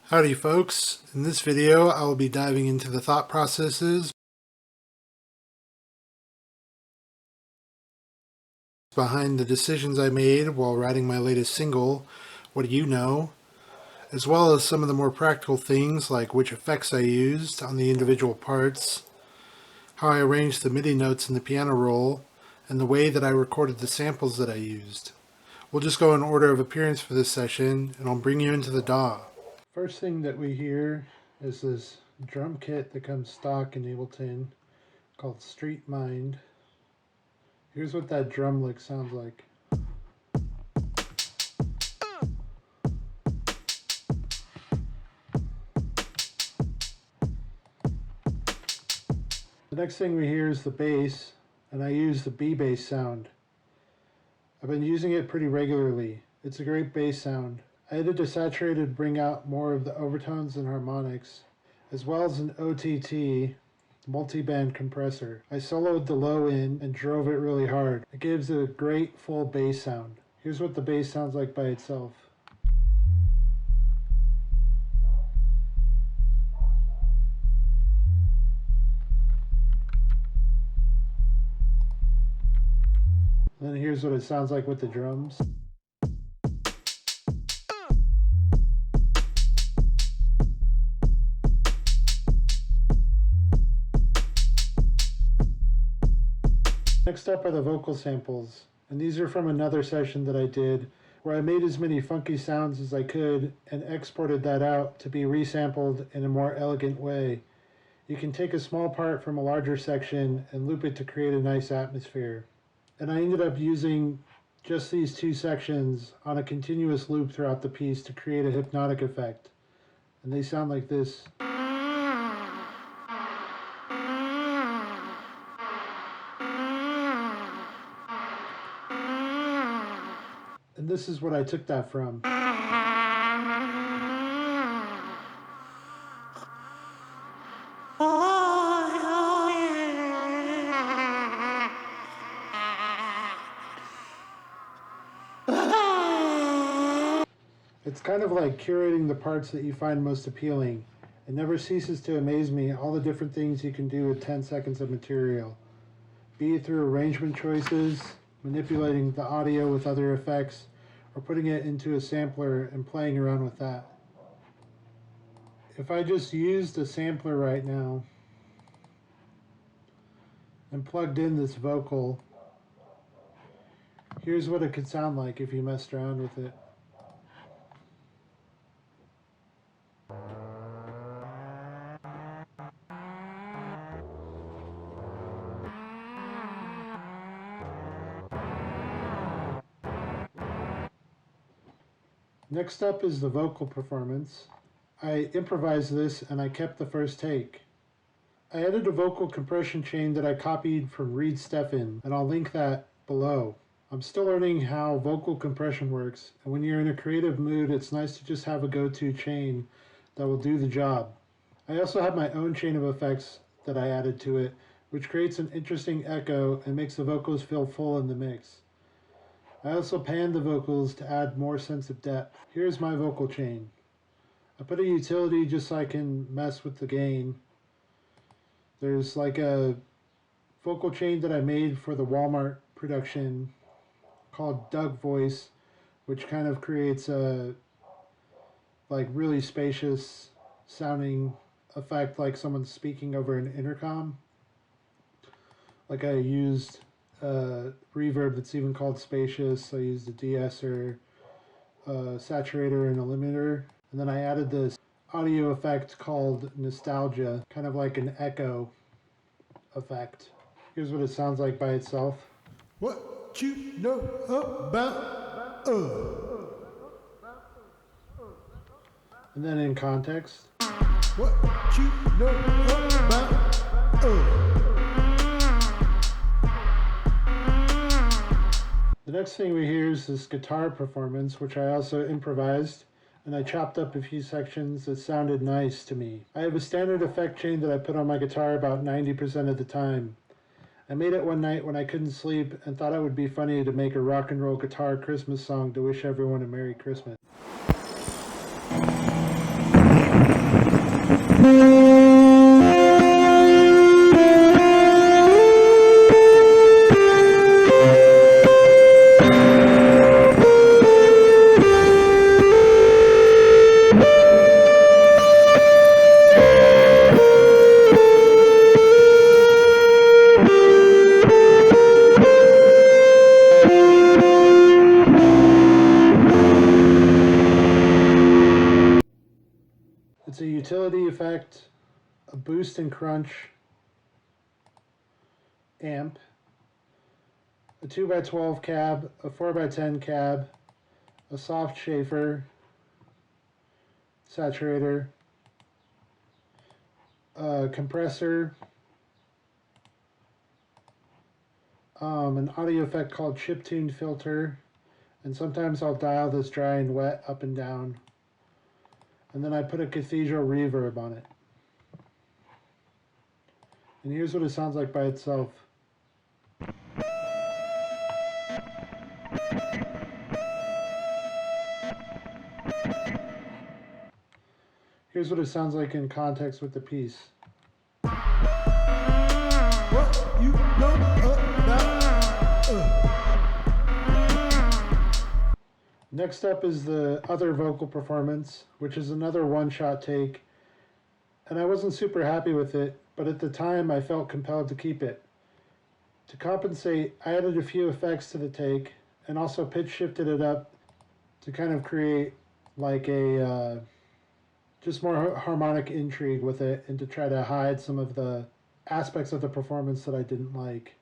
Howdy folks, in this video I will be diving into the thought processes behind the decisions I made while writing my latest single, What Do You Know?, as well as some of the more practical things like which effects I used on the individual parts, how I arranged the MIDI notes in the piano roll, and the way that I recorded the samples that I used. We'll just go in order of appearance for this session, and I'll bring you into the DAW. First thing that we hear is this drum kit that comes stock in Ableton called Street Mind. Here's what that drum lick sounds like. The next thing we hear is the bass, and I use the B bass sound. I've been using it pretty regularly. It's a great bass sound. I added a saturator to bring out more of the overtones and harmonics, as well as an OTT, multi-band compressor. I soloed the low in and drove it really hard. It gives a great full bass sound. Here's what the bass sounds like by itself. And then here's what it sounds like with the drums. Next up are the vocal samples, and these are from another session that I did where I made as many funky sounds as I could and exported that out to be resampled in a more elegant way. You can take a small part from a larger section and loop it to create a nice atmosphere. And I ended up using just these two sections on a continuous loop throughout the piece to create a hypnotic effect. And they sound like this. And this is what I took that from. It's kind of like curating the parts that you find most appealing. It never ceases to amaze me all the different things you can do with 10 seconds of material. Be it through arrangement choices, manipulating the audio with other effects, or putting it into a sampler and playing around with that. If I just used a sampler right now and plugged in this vocal, here's what it could sound like if you messed around with it. Next up is the vocal performance. I improvised this and I kept the first take. I added a vocal compression chain that I copied from Reid and I'll link that below. I'm still learning how vocal compression works, and when you're in a creative mood, it's nice to just have a go-to chain that will do the job. I also have my own chain of effects that I added to it, which creates an interesting echo and makes the vocals feel full in the mix. I also panned the vocals to add more sense of depth. Here's my vocal chain. I put a utility just so I can mess with the gain. There's like a vocal chain that I made for the Walmart production called Doug Voice, which kind of creates a like really spacious sounding effect, like someone's speaking over an intercom. Like I used reverb that's even called spacious. I used a de-esser, saturator, and a limiter. And then I added this audio effect called nostalgia, kind of like an echo effect. Here's what it sounds like by itself. What you know about And then in context. What you know about The next thing we hear is this guitar performance, which I also improvised, and I chopped up a few sections that sounded nice to me. I have a standard effect chain that I put on my guitar about 90% of the time. I made it one night when I couldn't sleep and thought it would be funny to make a rock and roll guitar Christmas song to wish everyone a Merry Christmas. It's a utility effect, a boost and crunch amp, a 2x12 cab, a 4x10 cab, a soft shaper, saturator, a compressor, an audio effect called Chiptune Filter, and sometimes I'll dial this dry and wet up and down. And then I put a cathedral reverb on it. And here's what it sounds like by itself. Here's what it sounds like in context with the piece. What you know about, Next up is the other vocal performance, which is another one-shot take, and I wasn't super happy with it, but at the time I felt compelled to keep it. To compensate, I added a few effects to the take, and also pitch shifted it up to kind of create like a just more harmonic intrigue with it, and to try to hide some of the aspects of the performance that I didn't like.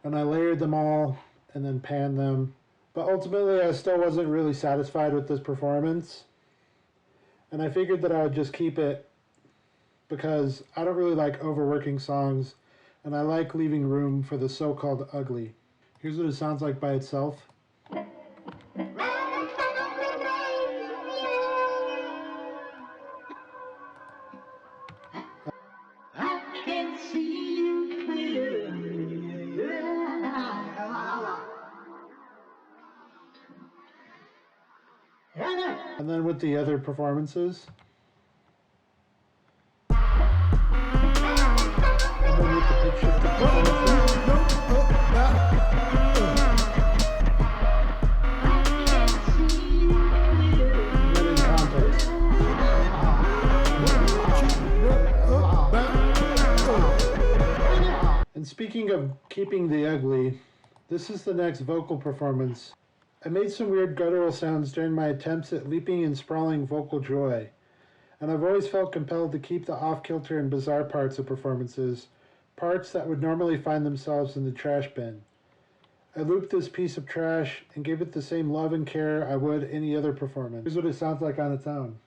And I layered them all and then panned them. But ultimately, I still wasn't really satisfied with this performance. And I figured that I would just keep it because I don't really like overworking songs, and I like leaving room for the so-called ugly. Here's what it sounds like by itself. And then with the other performances. And then with the pitch shift performances. And then in context. And speaking of keeping the ugly, this is the next vocal performance. I made some weird guttural sounds during my attempts at leaping and sprawling vocal joy, and I've always felt compelled to keep the off-kilter and bizarre parts of performances, parts that would normally find themselves in the trash bin. I looped this piece of trash and gave it the same love and care I would any other performance. Here's what it sounds like on its own.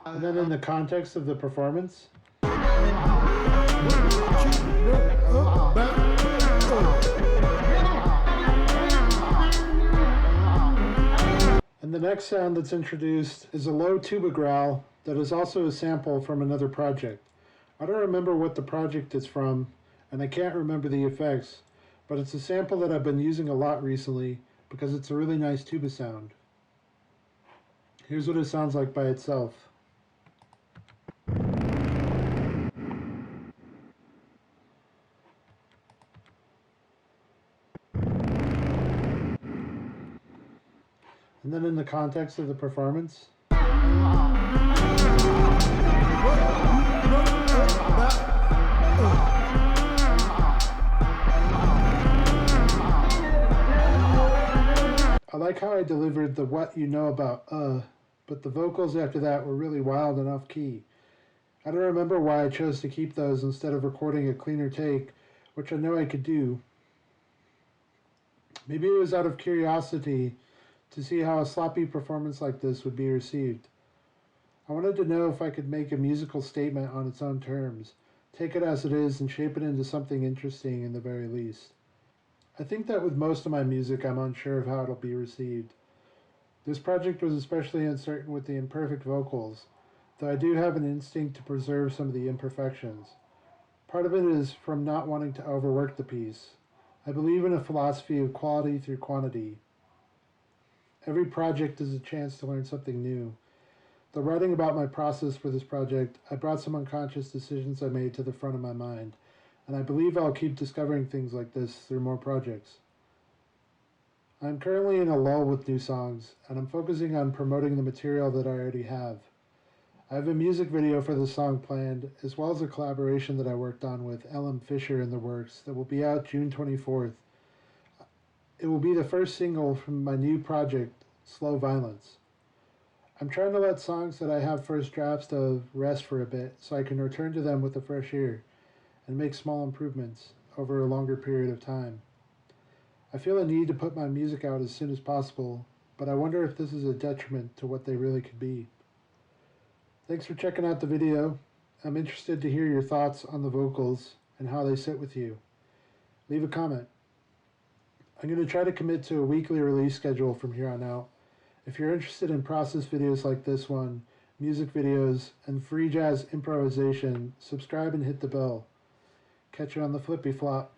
And then in the context of the performance. And the next sound that's introduced is a low tuba growl that is also a sample from another project. I don't remember what the project is from, and I can't remember the effects, but it's a sample that I've been using a lot recently because it's a really nice tuba sound. Here's what it sounds like by itself. And then in the context of the performance. I like how I delivered the what you know about but the vocals after that were really wild and off key. I don't remember why I chose to keep those instead of recording a cleaner take, which I know I could do. Maybe it was out of curiosity to see how a sloppy performance like this would be received. I wanted to know if I could make a musical statement on its own terms, take it as it is and shape it into something interesting in the very least. I think that with most of my music I'm unsure of how it'll be received. This project was especially uncertain with the imperfect vocals, though I do have an instinct to preserve some of the imperfections. Part of it is from not wanting to overwork the piece. I believe in a philosophy of quality through quantity. Every project is a chance to learn something new. Though writing about my process for this project, I brought some unconscious decisions I made to the front of my mind, and I believe I'll keep discovering things like this through more projects. I'm currently in a lull with new songs, and I'm focusing on promoting the material that I already have. I have a music video for the song planned, as well as a collaboration that I worked on with L.M. Fisher in the works that will be out June 24th. It will be the first single from my new project, Slow Violence. I'm trying to let songs that I have first drafts of rest for a bit so I can return to them with a fresh ear and make small improvements over a longer period of time. I feel a need to put my music out as soon as possible, but I wonder if this is a detriment to what they really could be. Thanks for checking out the video. I'm interested to hear your thoughts on the vocals and how they sit with you. Leave a comment. I'm going to try to commit to a weekly release schedule from here on out. If you're interested in process videos like this one, music videos, and free jazz improvisation, subscribe and hit the bell. Catch you on the flippy flop.